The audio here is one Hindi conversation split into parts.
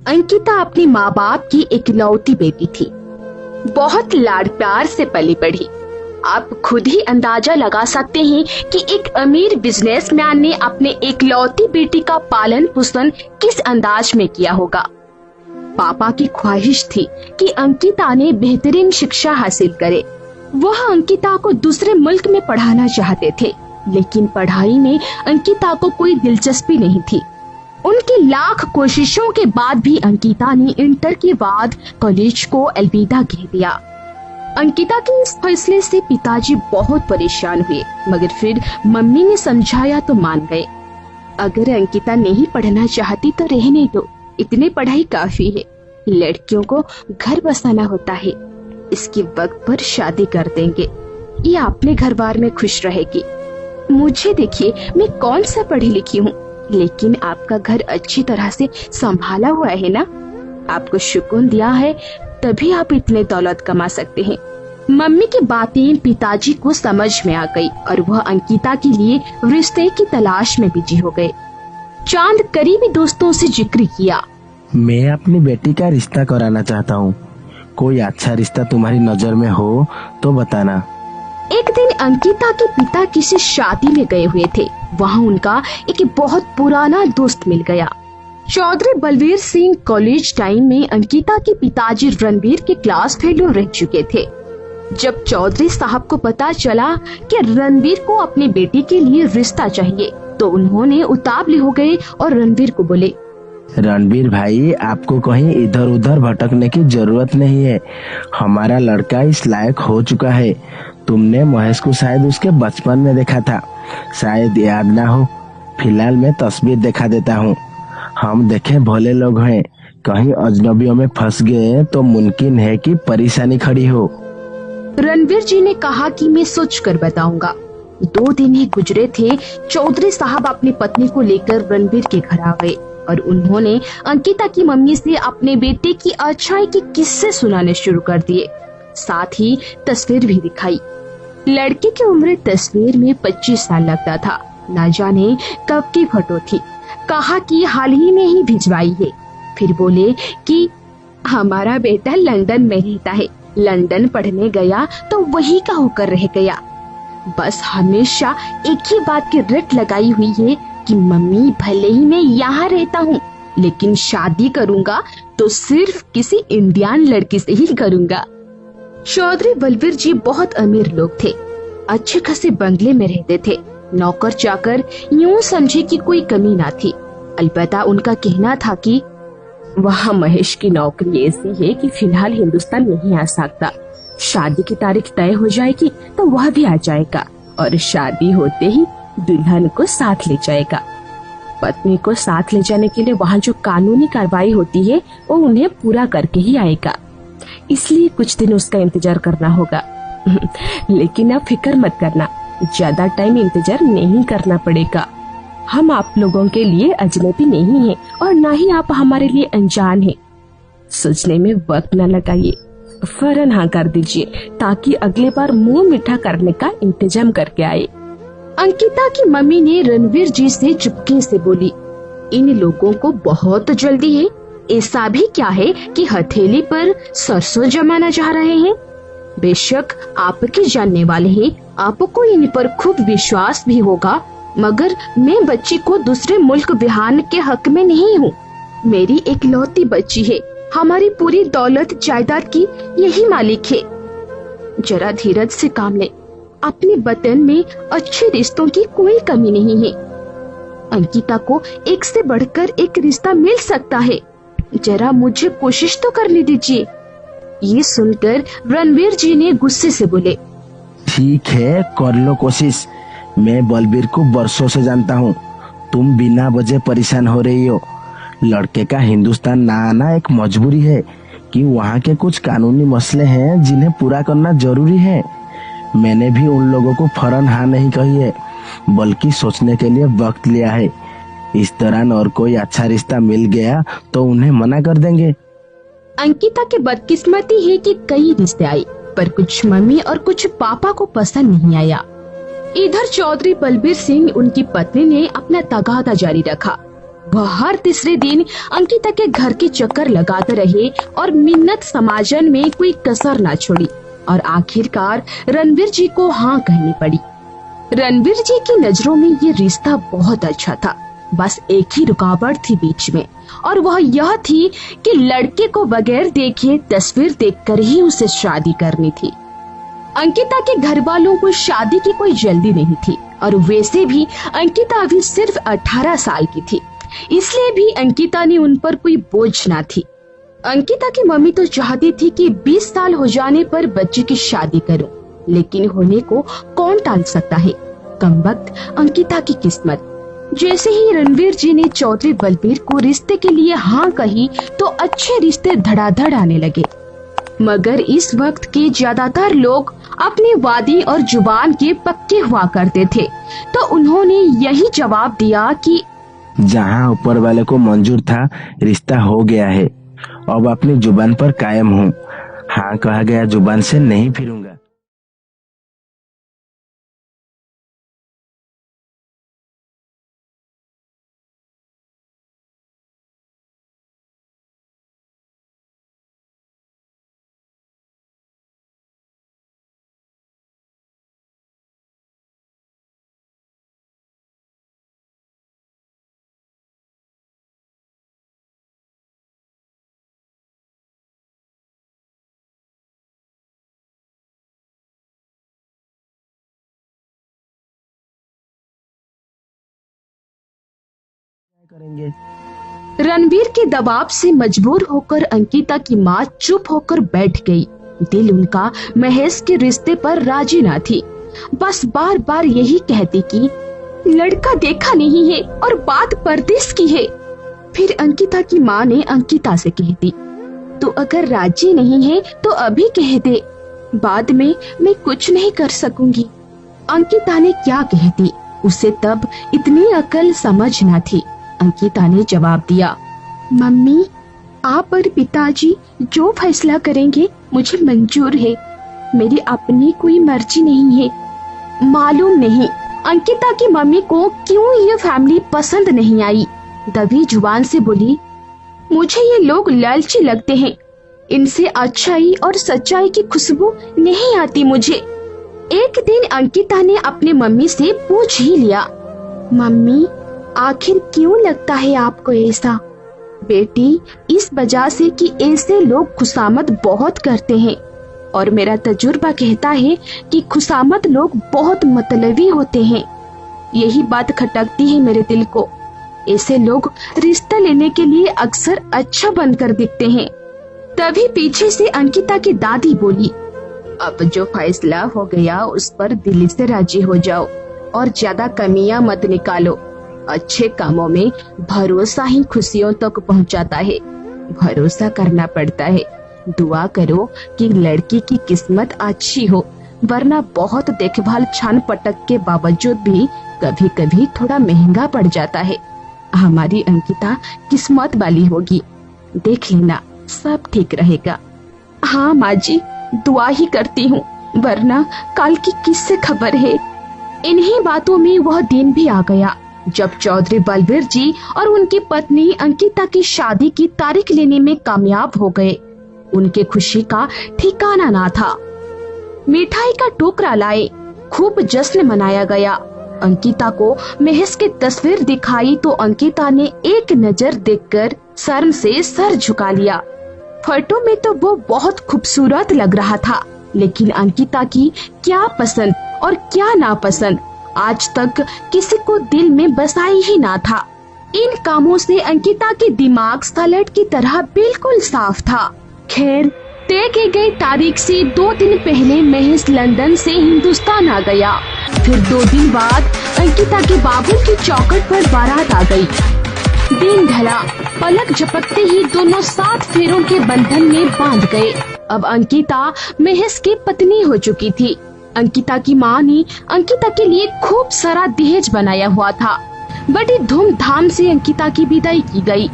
अंकिता अपने माँ बाप की इकलौती बेटी थी। बहुत लाड प्यार से पली बढ़ी। आप खुद ही अंदाजा लगा सकते हैं कि एक अमीर बिजनेसमैन ने अपने इकलौती बेटी का पालन पोषण किस अंदाज में किया होगा। पापा की ख्वाहिश थी कि अंकिता ने बेहतरीन शिक्षा हासिल करे। वह अंकिता को दूसरे मुल्क में पढ़ाना चाहते थे, लेकिन पढ़ाई में अंकिता को कोई दिलचस्पी नहीं थी। उनकी लाख कोशिशों के बाद भी अंकिता ने इंटर के बाद कॉलेज को अलविदा कह दिया। अंकिता के इस फैसले से पिताजी बहुत परेशान हुए, मगर फिर मम्मी ने समझाया तो मान गए। अगर अंकिता नहीं पढ़ना चाहती तो रहने दो, इतनी पढ़ाई काफी है। लड़कियों को घर बसाना होता है, इसके वक्त पर शादी कर देंगे, ये अपने घर बार में खुश रहेगी। मुझे देखिए, मैं कौन सा पढ़ी लिखी हूँ, लेकिन आपका घर अच्छी तरह से संभाला हुआ है ना। आपको सुकून दिया है, तभी आप इतने दौलत कमा सकते हैं। मम्मी की बातें पिताजी को समझ में आ गई और वह अंकिता के लिए रिश्ते की तलाश में बिजी हो गए। चांद करीबी दोस्तों से जिक्र किया, मैं अपनी बेटी का रिश्ता कराना चाहता हूँ। कोई अच्छा रिश्ता तुम्हारी नजर में हो तो बताना। एक दिन अंकिता के पिता किसी शादी में गए हुए थे। वहाँ उनका एक बहुत पुराना दोस्त मिल गया। चौधरी बलवीर सिंह कॉलेज टाइम में अंकिता के पिताजी रणवीर के क्लास फेलो रह चुके थे। जब चौधरी साहब को पता चला कि रणवीर को अपनी बेटी के लिए रिश्ता चाहिए, तो उन्होंने उतावले हो गए और रणवीर को बोले, रणवीर भाई, आपको कहीं इधर उधर भटकने की जरूरत नहीं है। हमारा लड़का इस लायक हो चुका है। तुमने महेश को शायद उसके बचपन में देखा था, शायद याद ना हो। फिलहाल मैं तस्वीर दिखा देता हूँ। हम देखे भोले लोग हैं, कहीं अजनबियों में फंस गए तो मुमकिन है कि परेशानी खड़ी हो। रणवीर जी ने कहा कि मैं सोच कर बताऊंगा। 2 दिन ही गुजरे थे, चौधरी साहब अपनी पत्नी को लेकर रणवीर के घर आ गए और उन्होंने अंकिता की मम्मी से अपने बेटे की अच्छाई के किस्से सुनाने शुरू कर दिए। साथ ही तस्वीर भी दिखाई। लड़के की उम्र तस्वीर में 25 साल लगता था। न जाने कब की फोटो थी। कहा कि हाल ही में ही भिजवाई है। फिर बोले कि हमारा बेटा लंदन में रहता है, लंदन पढ़ने गया तो वही का होकर रह गया। बस हमेशा एक ही बात की रट लगाई हुई है कि मम्मी, भले ही मैं यहाँ रहता हूँ, लेकिन शादी करूँगा तो सिर्फ किसी इंडियन लड़की से ही करूँगा। चौधरी बलवीर जी बहुत अमीर लोग थे। अच्छे खासे बंगले में रहते थे। नौकर चाकर यूं समझे कि कोई कमी ना थी। अलबत्ता उनका कहना था कि वहाँ महेश की नौकरी ऐसी है कि फिलहाल हिंदुस्तान नहीं आ सकता। शादी की तारीख तय हो जाएगी तो वह भी आ जाएगा और शादी होते ही दुल्हन को साथ ले जाएगा। पत्नी को साथ ले जाने के लिए वहाँ जो कानूनी कार्रवाई होती है वो उन्हें पूरा करके ही आएगा, इसलिए कुछ दिन उसका इंतजार करना होगा। लेकिन अब फिक्र मत करना, ज्यादा टाइम इंतजार नहीं करना पड़ेगा। हम आप लोगों के लिए अजनबी नहीं हैं और न ही आप हमारे लिए अनजान हैं। सोचने में वक्त न लगाइए, फौरन हाँ कर दीजिए ताकि अगले बार मुंह मीठा करने का इंतजाम करके आए। अंकिता की मम्मी ने रणवीर जी से चुपके से बोली, इन लोगों को बहुत जल्दी है। ऐसा भी क्या है कि हथेली पर सरसों जमाना चाह रहे हैं। बेशक आपके जानने वाले हैं, आपको इन पर खूब विश्वास भी होगा, मगर मैं बच्ची को दूसरे मुल्क बिहान के हक में नहीं हूँ। मेरी इकलौती बच्ची है, हमारी पूरी दौलत जायदाद की यही मालिक है। जरा धीरज से काम ले, अपने वतन में अच्छे रिश्तों की कोई कमी नहीं है। अंकिता को एक से बढ़कर एक रिश्ता मिल सकता है, जरा मुझे कोशिश तो करने दीजिए। ये सुनकर रणवीर जी ने गुस्से से बोले, ठीक है, कर लो कोशिश। मैं बलबीर को बरसों से जानता हूँ। तुम बिना वजह परेशान हो रही हो। लड़के का हिंदुस्तान ना आना एक मजबूरी है कि वहाँ के कुछ कानूनी मसले हैं जिन्हें पूरा करना जरूरी है। मैंने भी उन लोगों को फौरन हाँ नहीं कही है, बल्कि सोचने के लिए वक्त लिया है। इस दौरान और कोई अच्छा रिश्ता मिल गया तो उन्हें मना कर देंगे। अंकिता की बदकिस्मती है कि कई रिश्ते आए, पर कुछ मम्मी और कुछ पापा को पसंद नहीं आया। इधर चौधरी बलबीर सिंह, उनकी पत्नी ने अपना तगादा जारी रखा। वह हर तीसरे दिन अंकिता के घर के चक्कर लगाते रहे और मिन्नत समाजन में कोई कसर ना छोड़ी और आखिरकार रणवीर जी को हाँ कहनी पड़ी। रणवीर जी की नजरों में ये रिश्ता बहुत अच्छा था। बस एक ही रुकावट थी बीच में, और वह यह थी कि लड़के को बगैर देखे तस्वीर देखकर ही उसे शादी करनी थी। अंकिता के घर वालों को शादी की कोई जल्दी नहीं थी, और वैसे भी अंकिता अभी सिर्फ 18 साल की थी, इसलिए भी अंकिता ने उन पर कोई बोझ ना थी। अंकिता की मम्मी तो चाहती थी कि 20 साल हो जाने पर बच्चे की शादी करूं, लेकिन होने को कौन टाल सकता है। कमबख्त अंकिता की किस्मत। जैसे ही रणवीर जी ने चौधरी बलबीर को रिश्ते के लिए हाँ कही तो अच्छे रिश्ते धड़ाधड़ आने लगे। मगर इस वक्त के ज्यादातर लोग अपनी वादी और जुबान के पक्के हुआ करते थे, तो उन्होंने यही जवाब दिया कि जहाँ ऊपर वाले को मंजूर था रिश्ता हो गया है, अब अपनी जुबान पर कायम हूँ। हाँ कहा गया जुबान से नहीं फिरूंगा। करेंगे। रणवीर के दबाव से मजबूर होकर अंकिता की माँ चुप होकर बैठ गई। दिल उनका महेश के रिश्ते पर राजी ना थी, बस बार बार यही कहती कि लड़का देखा नहीं है और बात परदेश की है। फिर अंकिता की माँ ने अंकिता से कह दी, तो अगर राजी नहीं है तो अभी कह दे, बाद में मैं कुछ नहीं कर सकूंगी। अंकिता ने क्या कहती, उसे तब इतनी अकल समझ न थी। अंकिता ने जवाब दिया, मम्मी आप और पिताजी जो फैसला करेंगे मुझे मंजूर है, मेरी अपनी कोई मर्जी नहीं है। मालूम नहीं अंकिता की मम्मी को क्यों ये फैमिली पसंद नहीं आई। दबी जुबान से बोली, मुझे ये लोग लालची लगते हैं, इनसे अच्छाई और सच्चाई की खुशबू नहीं आती मुझे। एक दिन अंकिता ने अपने मम्मी से पूछ ही लिया, मम्मी आखिर क्यों लगता है आपको ऐसा? बेटी इस वजह से कि ऐसे लोग खुशामद बहुत करते हैं, और मेरा तजुर्बा कहता है कि खुशामद लोग बहुत मतलबी होते हैं। यही बात खटकती है मेरे दिल को। ऐसे लोग रिश्ता लेने के लिए अक्सर अच्छा बनकर दिखते हैं। तभी पीछे से अंकिता की दादी बोली, अब जो फैसला हो गया उस पर दिल से राजी हो जाओ और ज्यादा कमियां मत निकालो। अच्छे कामों में भरोसा ही खुशियों तक पहुंचाता है। भरोसा करना पड़ता है। दुआ करो कि लड़की की किस्मत अच्छी हो, वरना बहुत देखभाल छान पटक के बावजूद भी कभी कभी थोड़ा महंगा पड़ जाता है। हमारी अंकिता किस्मत वाली होगी, देख लेना सब ठीक रहेगा। हाँ माँ जी, दुआ ही करती हूँ, वरना कल की किससे खबर है। इन्हीं बातों में वह दिन भी आ गया जब चौधरी बलबीर जी और उनकी पत्नी अंकिता की शादी की तारीख लेने में कामयाब हो गए। उनके खुशी का ठिकाना ना था। मिठाई का टोकरा लाए, खूब जश्न मनाया गया। अंकिता को महेश की तस्वीर दिखाई तो अंकिता ने एक नजर देखकर शर्म से सर झुका लिया। फोटो में तो वो बहुत खूबसूरत लग रहा था, लेकिन अंकिता की क्या पसंद और क्या नापसंद आज तक किसी को दिल में बसाई ही ना था। इन कामों से अंकिता के दिमाग सलाड की तरह बिल्कुल साफ था। खैर, तय की गई तारीख से 2 दिन पहले महेश लंदन से हिंदुस्तान आ गया। फिर 2 दिन बाद अंकिता के बाबू की चौखट पर बारात आ गई। दिन ढला, पलक झपकते ही दोनों 7 फेरों के बंधन में बांध गए। अब अंकिता महेश की पत्नी हो चुकी थी। अंकिता की माँ ने अंकिता के लिए खूब सारा दहेज बनाया हुआ था। बड़ी धूमधाम से अंकिता की विदाई की गई।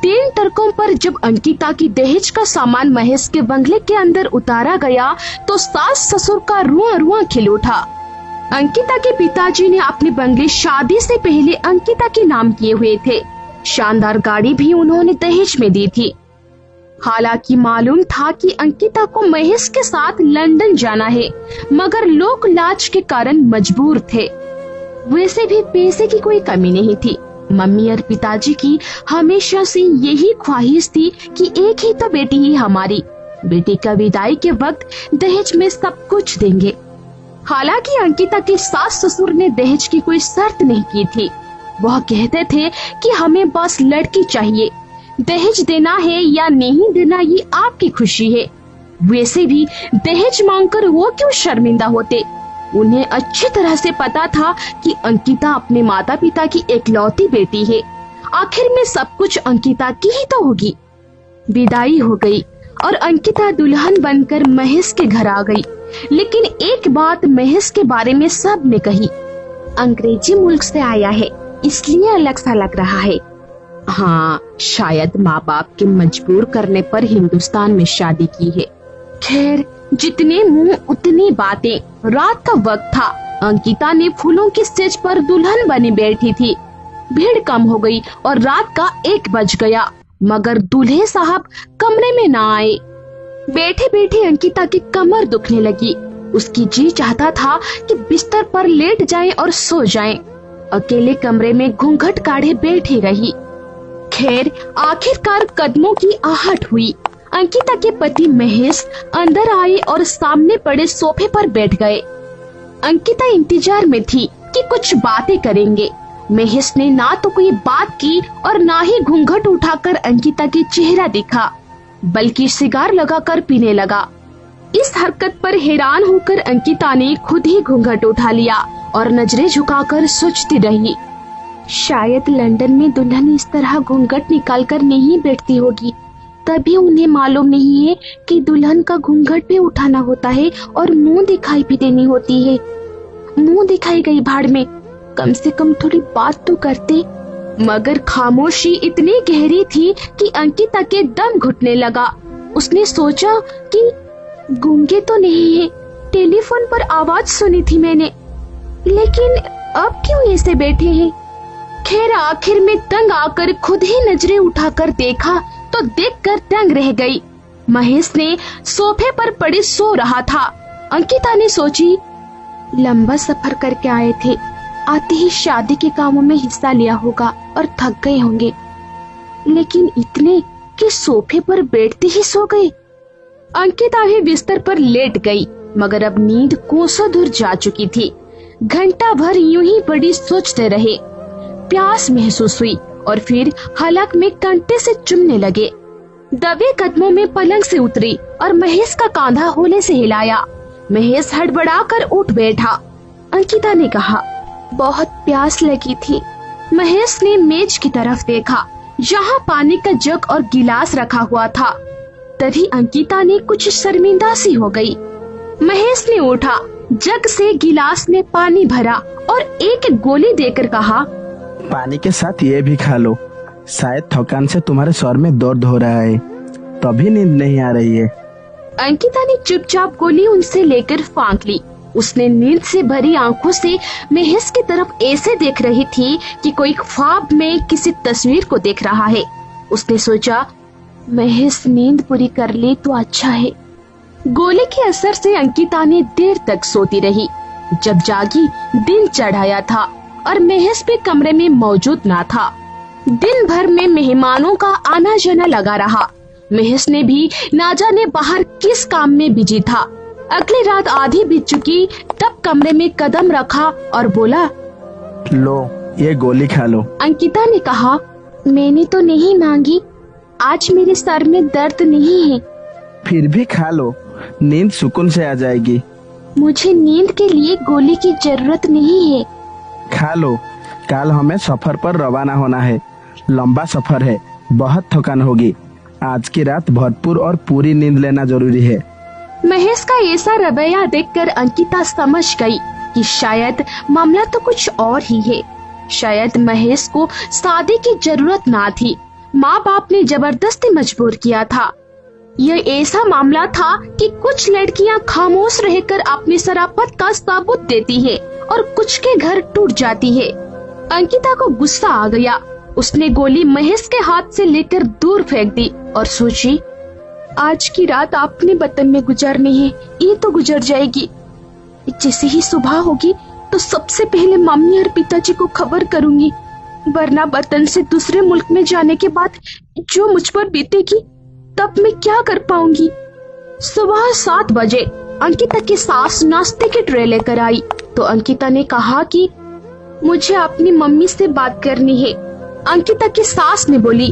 3 ट्रकों पर जब अंकिता की दहेज का सामान महेश के बंगले के अंदर उतारा गया तो सास ससुर का रुआं रुआं खिल उठा। अंकिता के पिताजी ने अपने बंगले शादी से पहले अंकिता के नाम किए हुए थे। शानदार गाड़ी भी उन्होंने दहेज में दी थी। हालांकि मालूम था कि अंकिता को महेश के साथ लंदन जाना है, मगर लोक लाज के कारण मजबूर थे। वैसे भी पैसे की कोई कमी नहीं थी। मम्मी और पिताजी की हमेशा से यही ख्वाहिश थी कि एक ही तो बेटी ही हमारी, बेटी का विदाई के वक्त दहेज में सब कुछ देंगे। हालांकि अंकिता के सास ससुर ने दहेज की कोई शर्त नहीं की थी। वह कहते थे कि हमें बस लड़की चाहिए, दहेज देना है या नहीं देना ये आपकी खुशी है। वैसे भी दहेज मांगकर वो क्यों शर्मिंदा होते। उन्हें अच्छी तरह से पता था कि अंकिता अपने माता पिता की एकलौती बेटी है। आखिर में सब कुछ अंकिता की ही तो होगी। विदाई हो गई और अंकिता दुल्हन बनकर महेश के घर आ गई। लेकिन एक बात महेश के बारे में सब ने कही, अंग्रेजी मुल्क से आया है इसलिए अलग सा लग रहा है। हाँ, शायद माँ बाप के मजबूर करने पर हिंदुस्तान में शादी की है। खैर, जितने मुंह उतनी बातें। रात का वक्त था। अंकिता ने फूलों की स्टेज पर दुल्हन बनी बैठी थी। भीड़ कम हो गई और रात का 1 बज गया, मगर दूल्हे साहब कमरे में ना आए। बैठे बैठे अंकिता की कमर दुखने लगी। उसकी जी चाहता था कि बिस्तर पर लेट जाए और सो जाए। अकेले कमरे में घूंघट काढ़े बैठी रही। खैर, आखिरकार कदमों की आहट हुई। अंकिता के पति महेश अंदर आए और सामने पड़े सोफे पर बैठ गए। अंकिता इंतजार में थी कि कुछ बातें करेंगे। महेश ने ना तो कोई बात की और ना ही घूंघट उठाकर अंकिता के चेहरा दिखा, बल्कि सिगार लगाकर पीने लगा। इस हरकत पर हैरान होकर अंकिता ने खुद ही घूंघट उठा लिया और नजरें झुकाकर सोचती रही, शायद लंदन में दुल्हन इस तरह घूंघट निकालकर नहीं बैठती होगी, तभी उन्हें मालूम नहीं है कि दुल्हन का घूंघट भी उठाना होता है और मुंह दिखाई भी देनी होती है। मुंह दिखाई गई भाड़ में, कम से कम थोड़ी बात तो करते। मगर खामोशी इतनी गहरी थी कि अंकिता के दम घुटने लगा। उसने सोचा कि गूंगे तो नहीं है, टेलीफोन पर आवाज सुनी थी मैंने, लेकिन अब क्यों ऐसे बैठे हैं। खैर, आखिर में तंग आकर खुद ही नजरें उठाकर देखा तो देखकर दंग रह गई। महेश ने सोफे पर पड़े सो रहा था। अंकिता ने सोची, लंबा सफर करके आए थे, आते ही शादी के कामों में हिस्सा लिया होगा और थक गए होंगे, लेकिन इतने कि सोफे पर बैठते ही सो गए। अंकिता भी बिस्तर पर लेट गई, मगर अब नींद कोसों दूर जा चुकी थी। घंटा भर यूं ही बड़ी सोचते रहे। प्यास महसूस हुई और फिर हलक में कंटे से चुमने लगे। दबे कदमों में पलंग से उतरी और महेश का कांधा होले से हिलाया। महेश हड़बड़ाकर उठ बैठा। अंकिता ने कहा, बहुत प्यास लगी थी। महेश ने मेज की तरफ देखा, जहाँ पानी का जग और गिलास रखा हुआ था। तभी अंकिता ने कुछ शर्मिंदा सी हो गई। महेश ने उठा, जग से गिलास में पानी भरा और एक गोली देकर कहा, पानी के साथ ये भी खा लो, शायद थकान से तुम्हारे सर में दर्द हो रहा है, तभी नींद नहीं आ रही है। अंकिता ने चुपचाप गोली उनसे लेकर फांक ली। उसने नींद से भरी आंखों से महेश की तरफ ऐसे देख रही थी कि कोई ख्वाब में किसी तस्वीर को देख रहा है। उसने सोचा, महेश नींद पूरी कर ले तो अच्छा है। गोली के असर से अंकिता ने देर तक सोती रही। जब जागी, दिन चढ़ाया था और महेश भी कमरे में मौजूद ना था। दिन भर में मेहमानों का आना जाना लगा रहा। महेश ने भी ना जाने बाहर किस काम में बिजी था। अगली रात आधी बीत चुकी, तब कमरे में कदम रखा और बोला, लो ये गोली खा लो। अंकिता ने कहा, मैंने तो नहीं मांगी, आज मेरे सर में दर्द नहीं है। फिर भी खा लो, नींद सुकून से आ जाएगी। मुझे नींद के लिए गोली की जरूरत नहीं है। खा लो, कल हमें सफर पर रवाना होना है। लंबा सफर है, बहुत थकान होगी। आज की रात भरपूर और पूरी नींद लेना जरूरी है। महेश का ऐसा रवैया देखकर अंकिता समझ गई कि शायद मामला तो कुछ और ही है। शायद महेश को शादी की जरूरत ना थी, माँ बाप ने जबरदस्ती मजबूर किया था। यह ऐसा मामला था कि कुछ लड़कियां खामोश रहकर अपनी शराफत का सबूत देती है और कुछ के घर टूट जाती है। अंकिता को गुस्सा आ गया। उसने गोली महेश के हाथ से लेकर दूर फेंक दी और सोची, आज की रात अपने वतन में गुजारनी है, ये तो गुजर जाएगी। जैसे ही सुबह होगी तो सबसे पहले मम्मी और पिताजी को खबर करूंगी, वरना वतन से दूसरे मुल्क में जाने के बाद जो मुझ पर बीतेगी तब मैं क्या कर पाऊंगी। सुबह 7 बजे अंकिता की सास नाश्ते की ट्रे लेकर आई तो अंकिता ने कहा कि मुझे अपनी मम्मी से बात करनी है। अंकिता की सास ने बोली,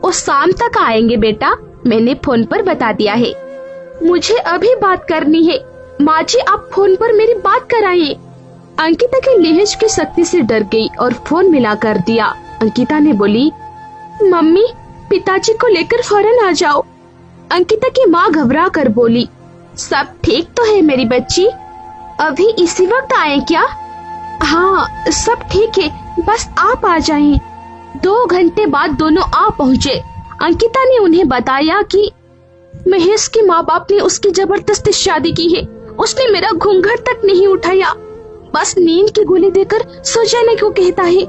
वो शाम तक आएंगे बेटा, मैंने फोन पर बता दिया है। मुझे अभी बात करनी है, माँ जी आप फोन पर मेरी बात कराइए। अंकिता के लिहाज की शक्ति से डर गई और फोन मिला कर दिया। अंकिता ने बोली, मम्मी पिताजी को लेकर फौरन आ जाओ। अंकिता की माँ घबरा कर बोली, सब ठीक तो है मेरी बच्ची, अभी इसी वक्त आए क्या? हाँ सब ठीक है, बस आप आ जाएं। 2 घंटे बाद दोनों आ पहुँचे। अंकिता ने उन्हें बताया कि महेश के माँ बाप ने उसकी जबरदस्ती शादी की है, उसने मेरा घूंघट तक नहीं उठाया, बस नींद की गोली देकर सो जाने को कहता है।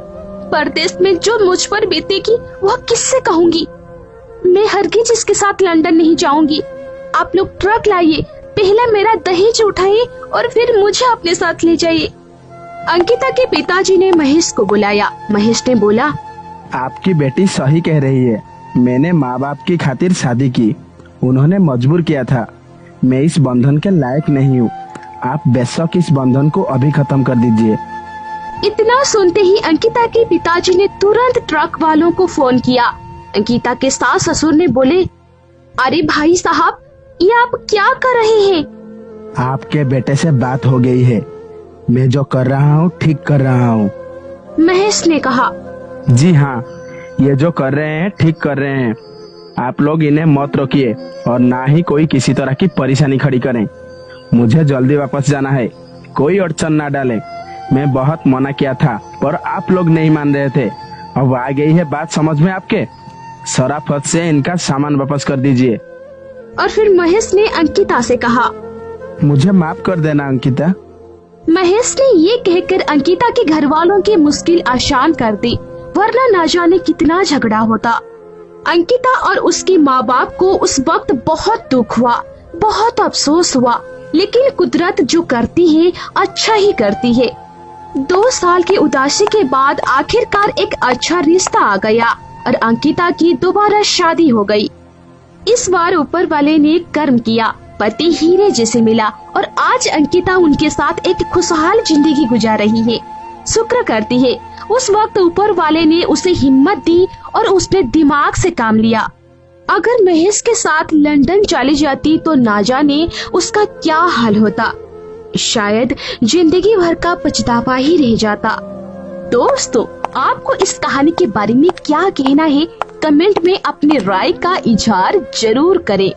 परदेश में जो मुझ पर बीतेगी वह किससे कहूँगी। मैं हरगिज इसके साथ लंदन नहीं जाऊंगी। आप लोग ट्रक लाइए, पहले मेरा दहेज उठाइए और फिर मुझे अपने साथ ले जाइए। अंकिता के पिताजी ने महेश को बुलाया। महेश ने बोला, आपकी बेटी सही कह रही है, मैंने माँ बाप की खातिर शादी की, उन्होंने मजबूर किया था, मैं इस बंधन के लायक नहीं हूँ, आप बेशक इस बंधन को अभी खत्म कर दीजिए। इतना सुनते ही अंकिता के पिताजी ने तुरंत ट्रक वालों को फोन किया। अंकिता के सास ससुर ने बोले, अरे भाई साहब ये आप क्या कर रहे हैं? आपके बेटे से बात हो गई है, मैं जो कर रहा हूँ ठीक कर रहा हूँ। महेश ने कहा, जी हाँ, ये जो कर रहे हैं ठीक कर रहे हैं, आप लोग इन्हें मत रोकिए और ना ही कोई किसी तरह की परेशानी खड़ी करें। मुझे जल्दी वापस जाना है, कोई अड़चन ना डालें। मैं बहुत मना किया था पर आप लोग नहीं मान रहे थे, अब आ गई है बात समझ में आपके, शराफत से इनका सामान वापस कर दीजिए। और फिर महेश ने अंकिता से कहा, मुझे माफ कर देना अंकिता। महेश ने ये कहकर अंकिता के घर वालों की मुश्किल आसान कर दी, वरना न जाने कितना झगड़ा होता। अंकिता और उसके माँ बाप को उस वक्त बहुत दुख हुआ, बहुत अफसोस हुआ, लेकिन कुदरत जो करती है अच्छा ही करती है। 2 साल की उदासी के बाद आखिरकार एक अच्छा रिश्ता आ गया और अंकिता की दोबारा शादी हो गई। इस बार ऊपर वाले ने कर्म किया, पति हीरे जैसे मिला और आज अंकिता उनके साथ एक खुशहाल जिंदगी गुजार रही है। शुक्र करती है उस वक्त ऊपर वाले ने उसे हिम्मत दी और उसने दिमाग से काम लिया। अगर महेश के साथ लंदन चली जाती तो ना जाने उसका क्या हाल होता, शायद जिंदगी भर का पछतावा ही रह जाता। दोस्तों, आपको इस कहानी के बारे में क्या कहना है, कमेंट में अपनी राय का इजहार जरूर करें।